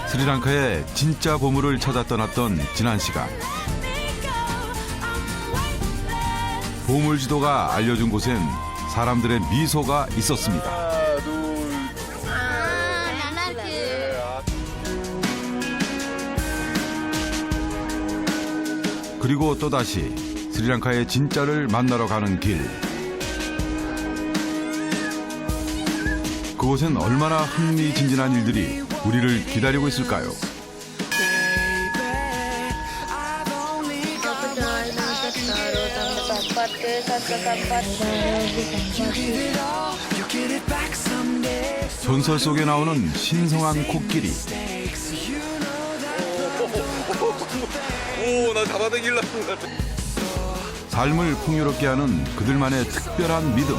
스리랑카의 진짜 보물을 찾아 떠났던 지난 시간. 보물 지도가 알려준 곳엔 사람들의 미소가 있었습니다. 그리고 또다시 스리랑카의 진짜를 만나러 가는 길. 그곳엔 얼마나 흥미진진한 일들이 우리를 기다리고 있을까요? 전설 속에 나오는 신성한 코끼리. 오, 나 잡아당기려고. 삶을 풍요롭게 하는 그들만의 특별한 믿음.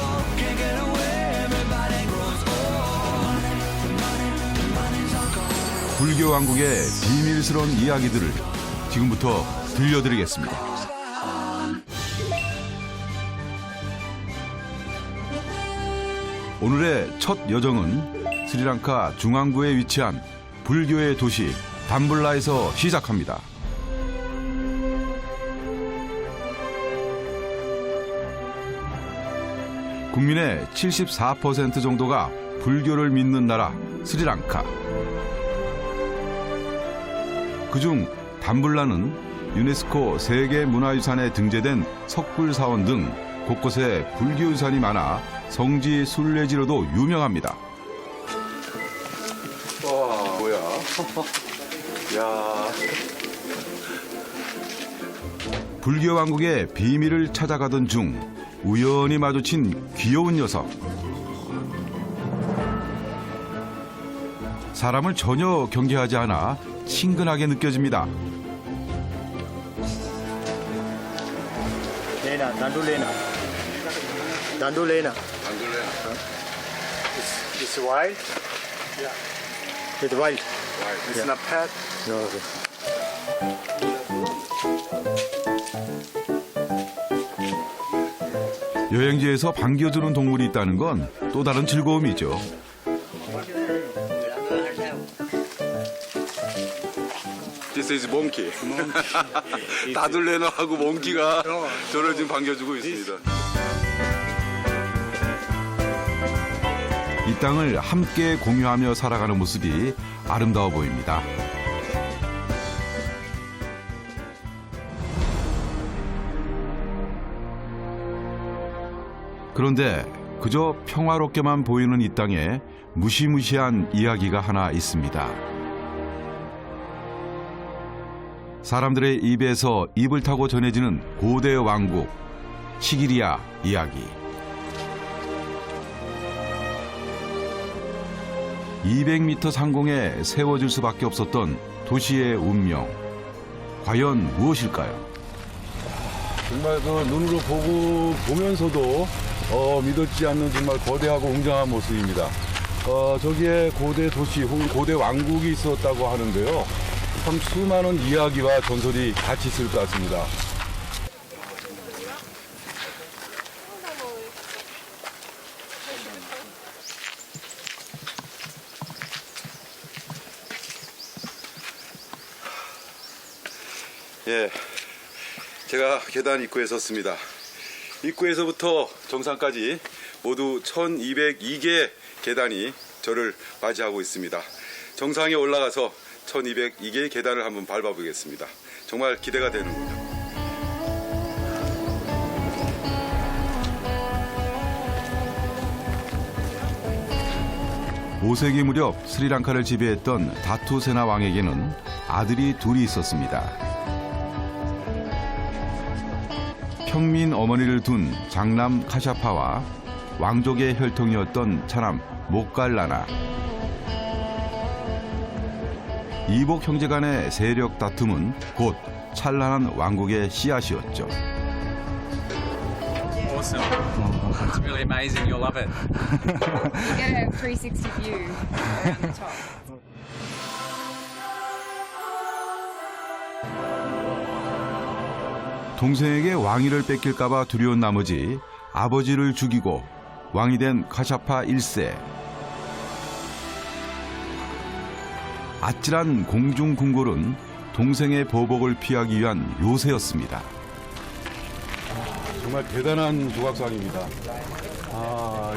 불교 왕국의 비밀스러운 이야기들을 지금부터 들려드리겠습니다. 오늘의 첫 여정은 스리랑카 중앙부에 위치한 불교의 도시 담블라에서 시작합니다. 국민의 74% 정도가 불교를 믿는 나라 스리랑카. 그중 담블라는 유네스코 세계문화유산에 등재된 석굴사원 등 곳곳에 불교유산이 많아 성지 순례지로도 유명합니다. 와, 뭐야? 야. 불교 왕국의 비밀을 찾아가던 중 우연히 마주친 귀여운 녀석. 사람을 전혀 경계하지 않아 친근하게 느껴집니다. 레나, 난돌레나. 난돌레나. It's wild. Yeah. It's wild. It's not pet. No. Okay. 여행지에서 반겨주는 동물이 있다는 건 또 다른 즐거움이죠. This is monkey. 다둘레너하고 몽키가 저를 지금 반겨주고 있습니다. 이 땅을 함께 공유하며 살아가는 모습이 아름다워 보입니다. 그런데 그저 평화롭게만 보이는 이 땅에 무시무시한 이야기가 하나 있습니다. 사람들의 입에서 입을 타고 전해지는 고대 왕국 시기리아 이야기. 200m 상공에 세워질 수밖에 없었던 도시의 운명. 과연 무엇일까요? 정말 그 눈으로 보면서도 믿어지지 않는 정말 거대하고 웅장한 모습입니다. 저기에 고대 도시 혹은 고대 왕국이 있었다고 하는데요. 참 수많은 이야기와 전설이 같이 있을 것 같습니다. 예, 제가 계단 입구에 섰습니다. 입구에서부터 정상까지 모두 1202개 계단이 저를 맞이하고 있습니다. 정상에 올라가서 1202개의 계단을 한번 밟아보겠습니다. 정말 기대가 되는군요. 5세기 무렵 스리랑카를 지배했던 다투세나 왕에게는 아들이 둘이 있었습니다. 평민 어머니를 둔 장남 카샤파와 왕족의 혈통이었던 차남 모칼라나. 이복 형제 간의 세력 다툼은 곧 찬란한 왕국의 씨앗이었죠. Awesome. It's really amazing. You'll love it. You get a 360 view around the top. 동생에게 왕위를 뺏길까봐 두려운 나머지 아버지를 죽이고 왕이 된 카샤파 1세. 아찔한 공중 궁궐은 동생의 보복을 피하기 위한 요새였습니다. 정말 대단한 조각상입니다.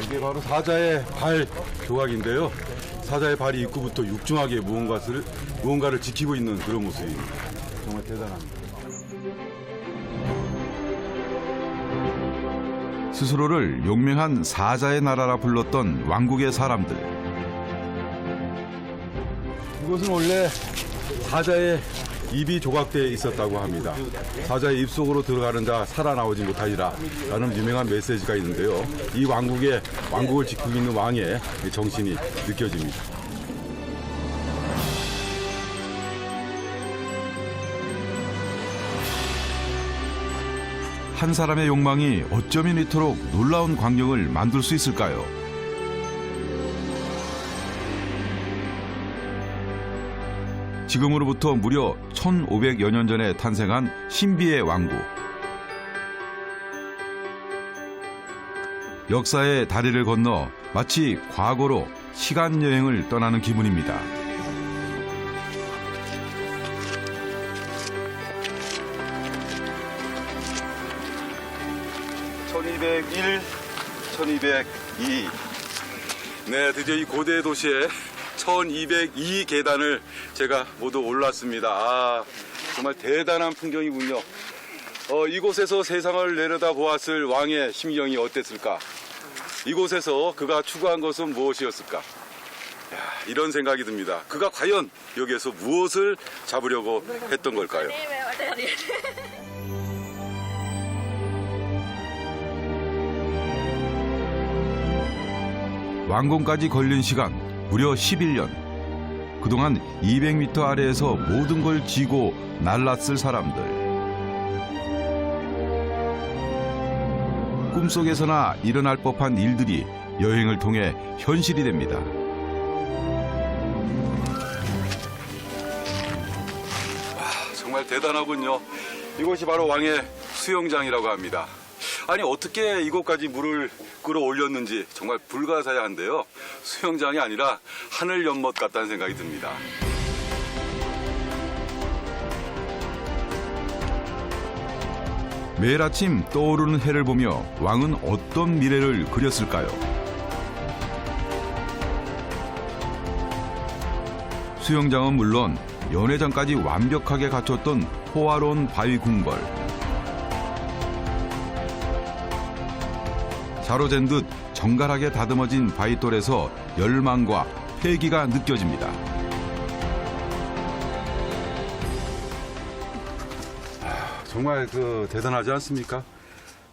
이게 바로 사자의 발 조각인데요. 사자의 발이 입구부터 육중하게 무언가를 지키고 있는 그런 모습입니다. 정말 대단합니다. 스스로를 용맹한 사자의 나라라 불렀던 왕국의 사람들. 이곳은 원래 사자의 입이 조각되어 있었다고 합니다. 사자의 입 속으로 들어가는 자 살아나오지 못하리라 라는 유명한 메시지가 있는데요. 이 왕국을 지키고 있는 왕의 정신이 느껴집니다. 한 사람의 욕망이 어쩌면 이토록 놀라운 광경을 만들 수 있을까요? 지금으로부터 무려 1500여 년 전에 탄생한 신비의 왕국. 역사의 다리를 건너 마치 과거로 시간 여행을 떠나는 기분입니다. (1201) (1202) 네, 드디어 이 고대 도시에 1202 계단을 제가 모두 올랐습니다. 정말 대단한 풍경이군요. 이곳에서 세상을 내려다 보았을 왕의 심경이 어땠을까? 이곳에서 그가 추구한 것은 무엇이었을까? 이런 생각이 듭니다. 그가 과연 여기에서 무엇을 잡으려고 했던 걸까요? 완공까지 걸린 시간 무려 11년. 그동안 200m 아래에서 모든 걸 지고 날랐을 사람들. 꿈속에서나 일어날 법한 일들이 여행을 통해 현실이 됩니다. 정말 대단하군요. 이곳이 바로 왕의 수영장이라고 합니다. 아니, 어떻게 이곳까지 물을 끌어올렸는지 정말 불가사의한데요. 수영장이 아니라 하늘 연못 같다는 생각이 듭니다. 매일 아침 떠오르는 해를 보며 왕은 어떤 미래를 그렸을까요? 수영장은 물론 연회장까지 완벽하게 갖췄던 호화로운 바위 궁궐. 자로잰 듯 정갈하게 다듬어진 바위돌에서 열망과 패기가 느껴집니다. 정말 대단하지 않습니까?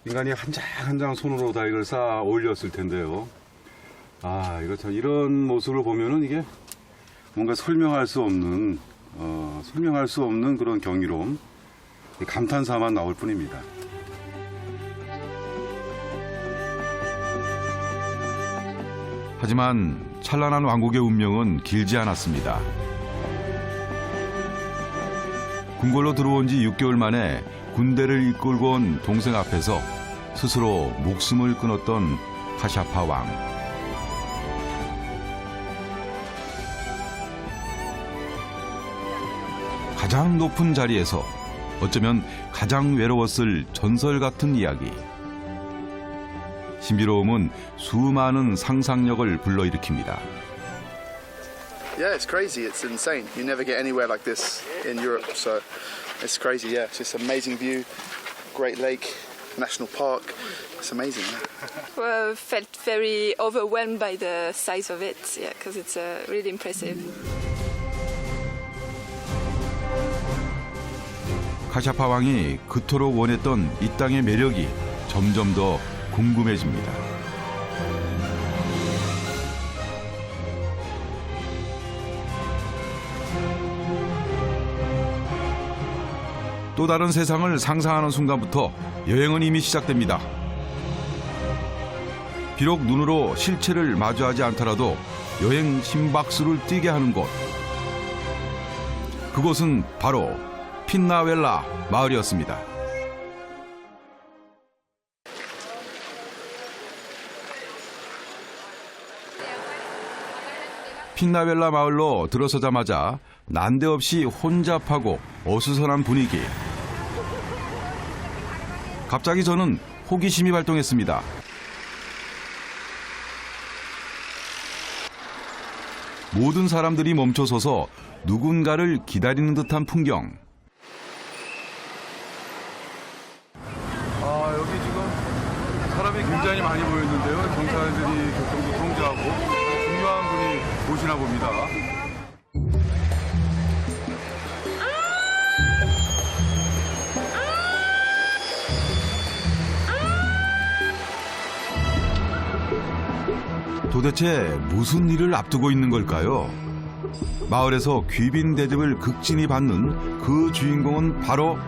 인간이 한 장 한 장 손으로 다 이걸 쌓아 올렸을 텐데요. 이거 참 이런 모습을 보면은 이게 뭔가 설명할 수 없는 그런 경이로움, 감탄사만 나올 뿐입니다. 하지만 찬란한 왕국의 운명은 길지 않았습니다. 궁궐로 들어온 지 6개월 만에 군대를 이끌고 온 동생 앞에서 스스로 목숨을 끊었던 카샤파 왕. 가장 높은 자리에서 어쩌면 가장 외로웠을 전설 같은 이야기. 신비로움은 수많은 상상력을 불러일으킵니다. Yeah, it's crazy. It's insane. You never get anywhere like this in Europe, so it's crazy. Yeah, it's just amazing view, great lake, national park. It's amazing. Felt very overwhelmed by the size of it, yeah, because it's really impressive. 카샤파 왕이 그토록 원했던 이 땅의 매력이 점점 더 궁금해집니다. 또 다른 세상을 상상하는 순간부터 여행은 이미 시작됩니다. 비록 눈으로 실체를 마주하지 않더라도 여행 심박수를 뛰게 하는 곳. 그곳은 바로 핀나웰라 마을이었습니다. 핀나벨라 마을로 들어서자마자 난데없이 혼잡하고 어수선한 분위기. 갑자기 저는 호기심이 발동했습니다. 모든 사람들이 멈춰서서 누군가를 기다리는 듯한 풍경. 여기 지금 사람이 굉장히 많이 보였는데요. 경찰들이 교통도 통제하고 중요한 분이 보시나 봅니다. 도대체 무슨 일을 앞두고 있는 걸까요? 마을에서 귀빈 대접을 극진히 받는 그 주인공은 바로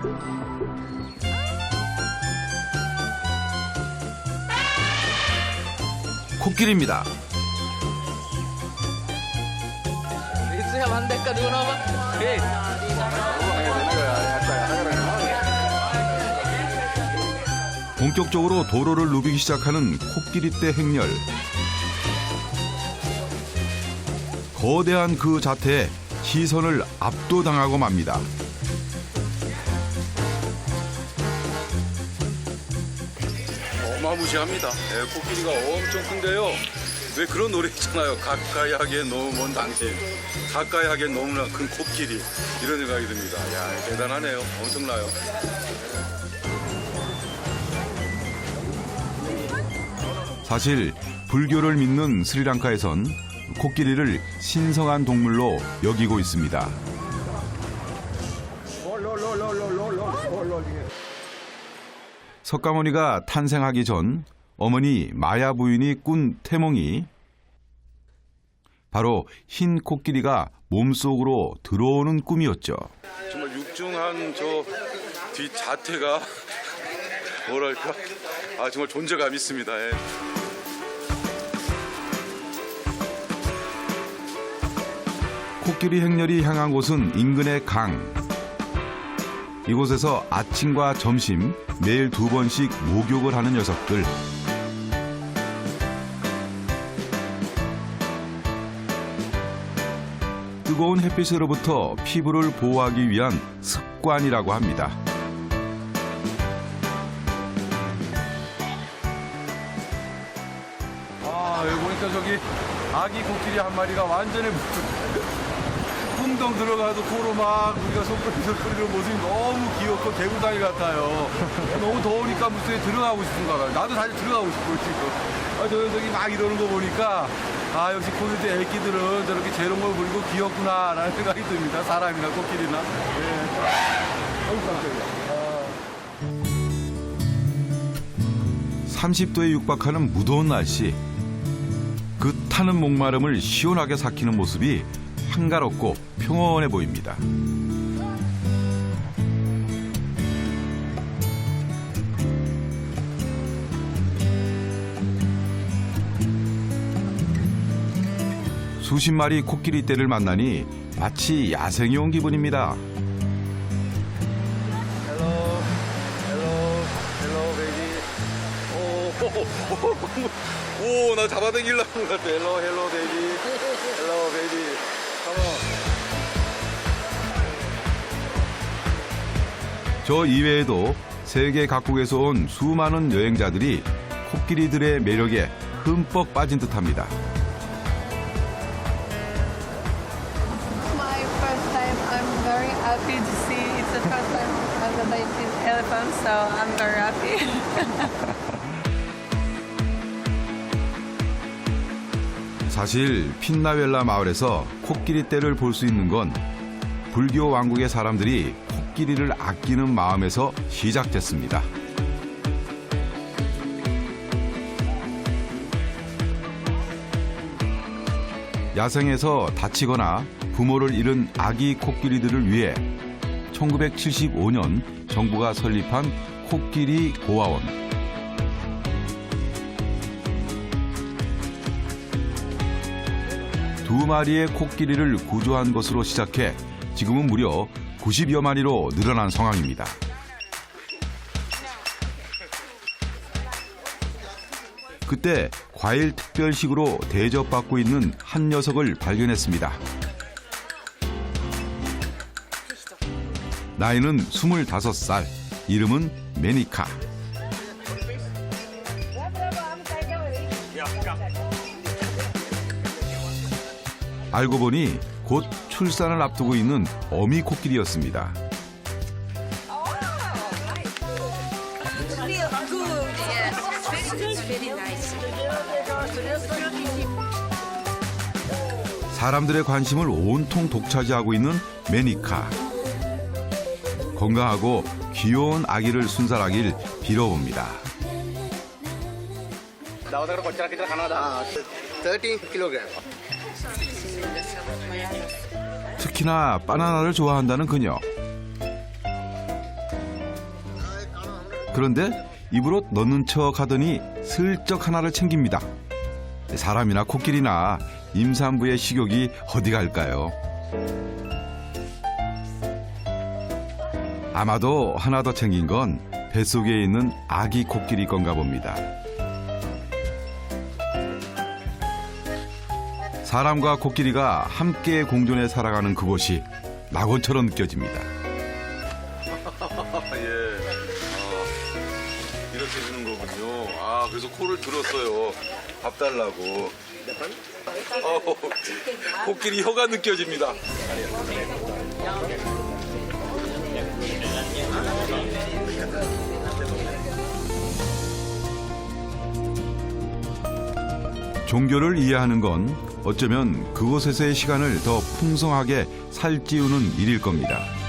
코끼리입니다. 본격적으로 도로를 누비기 시작하는 코끼리떼 행렬. 거대한 그 자태에 시선을 압도당하고 맙니다. 어마무시합니다. 코끼리가 엄청 큰데요. 왜 그런 노래 있잖아요. 가까이 하기엔 너무 먼 당신, 가까이 하기엔 너무나 큰 코끼리, 이런 생각이 듭니다. 야, 대단하네요. 엄청나요. 사실 불교를 믿는 스리랑카에선 코끼리를 신성한 동물로 여기고 있습니다. 석가모니가 탄생하기 전 어머니 마야 부인이 꾼 태몽이 바로 흰 코끼리가 몸속으로 들어오는 꿈이었죠. 정말 육중한 저 뒤 자태가 뭐랄까, 정말 존재감 있습니다. 예. 코끼리 행렬이 향한 곳은 인근의 강. 이곳에서 아침과 점심 매일 2번씩 목욕을 하는 녀석들. 뜨거운 햇빛으로부터 피부를 보호하기 위한 습관이라고 합니다. 여기 보니까 저기 아기 코끼리 한 마리가 완전히 풍덩 들어가도 코로 막 우리가 손가락에서 뿌리는 모습이 너무 귀엽고 개구다리 같아요. 너무 더우니까 무슨 들어가고 싶은가 봐요. 나도 사실 들어가고 싶고 지금. 저기 막 이러는 거 보니까 역시 코끼리 애기들은 저렇게 재롱을 부리고 귀엽구나라는 생각이 듭니다. 사람이나 코끼리나. 아이고 깜짝이야. 30도에 육박하는 무더운 날씨. 그 타는 목마름을 시원하게 삭히는 모습이 한가롭고 평온해 보입니다. 수십 마리 코끼리떼를 만나니 마치 야생에 온 기분입니다. 오, 나 잡아당기려고 하는 것 같아. 헬로, 베이비. 헬로, 베이비. 저 이외에도 세계 각국에서 온 수많은 여행자들이 코끼리들의 매력에 흠뻑 빠진 듯합니다. My first time, I'm very happy to see. It's the first time that I see elephants, so I'm very happy. 사실 핀나웰라 마을에서 코끼리떼를 볼 수 있는 건 불교 왕국의 사람들이 코끼리를 아끼는 마음에서 시작됐습니다. 야생에서 다치거나 부모를 잃은 아기 코끼리들을 위해 1975년 정부가 설립한 코끼리 고아원. 두 마리의 코끼리를 구조한 것으로 시작해 지금은 무려 90여 마리로 늘어난 상황입니다. 그때 과일 특별식으로 대접받고 있는 한 녀석을 발견했습니다. 나이는 25살, 이름은 메니카. 알고 보니 곧 출산을 앞두고 있는 어미 코끼리였습니다. 사람들의 관심을 온통 독차지하고 있는 메니카. 건강하고 귀여운 아기를 순산하길 빌어봅니다. 13kg. 특히나 바나나를 좋아한다는 그녀. 그런데 입으로 넣는 척 하더니 슬쩍 하나를 챙깁니다. 사람이나 코끼리나 임산부의 식욕이 어디 갈까요? 아마도 하나 더 챙긴 건 뱃속에 있는 아기 코끼리 건가 봅니다. 사람과 코끼리가 함께 공존해 살아가는 그곳이 낙원처럼 느껴집니다. 예. 이렇게 주는 거군요. 아, 그래서 코를 들었어요. 밥 달라고. 코끼리 혀가 느껴집니다. 종교를 이해하는 건 어쩌면 그곳에서의 시간을 더 풍성하게 살찌우는 일일 겁니다.